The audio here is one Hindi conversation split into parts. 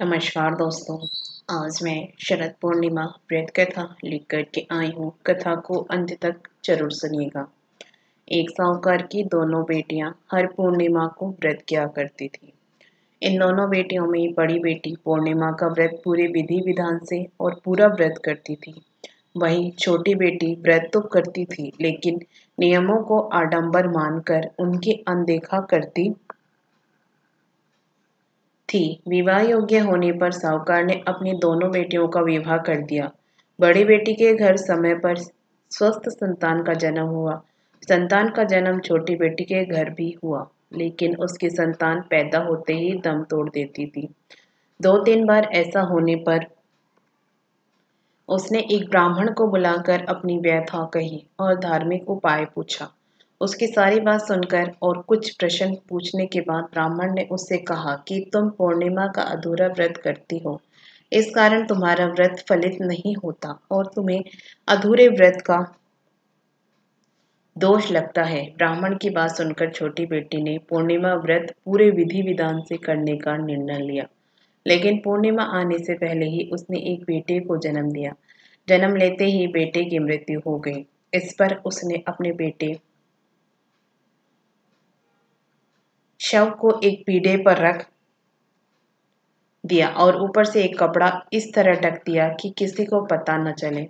नमस्कार दोस्तों। आज मैं शरद पूर्णिमा व्रत कथा लेकर के आई हूँ। कथा को अंत तक जरूर सुनिएगा। एक साहूकार की दोनों बेटियां हर पूर्णिमा को व्रत किया करती थी। इन दोनों बेटियों में बड़ी बेटी पूर्णिमा का व्रत पूरे विधि विधान से और पूरा व्रत करती थी। वहीं छोटी बेटी व्रत तो करती थी, लेकिन नियमों को आडंबर मानकर उनकी अनदेखा करती थी। विवाह योग्य होने पर साहूकार ने अपनी दोनों बेटियों का विवाह कर दिया। बड़ी बेटी के घर समय पर स्वस्थ संतान का जन्म हुआ। संतान का जन्म छोटी बेटी के घर भी हुआ, लेकिन उसकी संतान पैदा होते ही दम तोड़ देती थी। 2-3 बार ऐसा होने पर उसने एक ब्राह्मण को बुलाकर अपनी व्यथा कही और धार्मिक उपाय पूछा। उसकी सारी बात सुनकर और कुछ प्रश्न पूछने के बाद ब्राह्मण ने उससे कहा कि तुम पूर्णिमा का अधूरा व्रत करती हो, इस कारण तुम्हारा व्रत फलित नहीं होता और तुम्हें अधूरे व्रत का दोष लगता है। ब्राह्मण की बात सुनकर छोटी बेटी ने पूर्णिमा व्रत पूरे विधि विधान से करने का निर्णय लिया, लेकिन पूर्णिमा आने से पहले ही उसने एक बेटे को जन्म दिया। जन्म लेते ही बेटे की मृत्यु हो गई। इस पर उसने अपने बेटे शव को एक पीढ़े पर रख दिया और ऊपर से एक कपड़ा इस तरह ढक दिया कि किसी को पता न चले।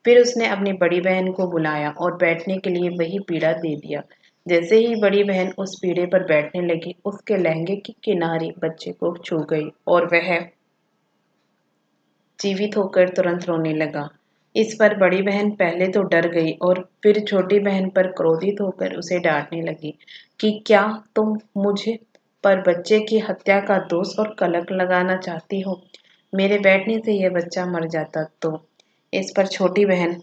फिर उसने अपनी बड़ी बहन को बुलाया और बैठने के लिए वही पीढ़ा दे दिया। जैसे ही बड़ी बहन उस पीढ़े पर बैठने लगी, उसके लहंगे की किनारी बच्चे को छू गई और वह जीवित होकर तुरंत रोने लगा। इस पर बड़ी बहन पहले तो डर गई और फिर छोटी बहन पर क्रोधित होकर उसे डांटने लगी कि क्या तुम मुझे पर बच्चे की हत्या का दोष और कलंक लगाना चाहती हो? मेरे बैठने से यह बच्चा मर जाता तो। इस पर छोटी बहन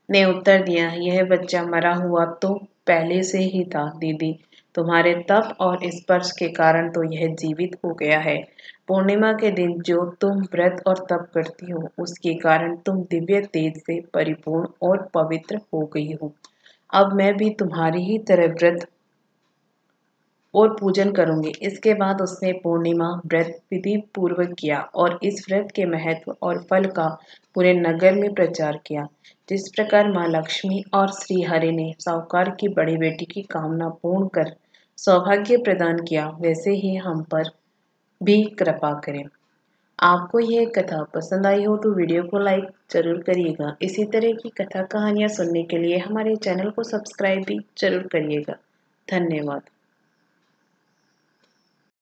ने उत्तर दिया, यह बच्चा मरा हुआ तो पहले से ही था दीदी। तुम्हारे तप और स्पर्श के कारण तो यह जीवित हो गया है। पूर्णिमा के दिन जो तुम व्रत और तप करती हो, उसके कारण तुम दिव्य तेज से परिपूर्ण और पवित्र हो गई हो। अब मैं भी तुम्हारी ही तरह व्रत और पूजन करूंगी। इसके बाद उसने पूर्णिमा व्रत विधि पूर्वक किया और इस व्रत के महत्व और फल का पूरे नगर में प्रचार किया। जिस प्रकार माँ लक्ष्मी और श्री हरि ने साहूकार की बड़ी बेटी की कामना पूर्ण कर सौभाग्य प्रदान किया, वैसे ही हम पर भी कृपा करें। आपको यह कथा पसंद आई हो तो वीडियो को लाइक जरूर करिएगा। इसी तरह की कथा कहानियाँ सुनने के लिए हमारे चैनल को सब्सक्राइब भी जरूर करिएगा। धन्यवाद।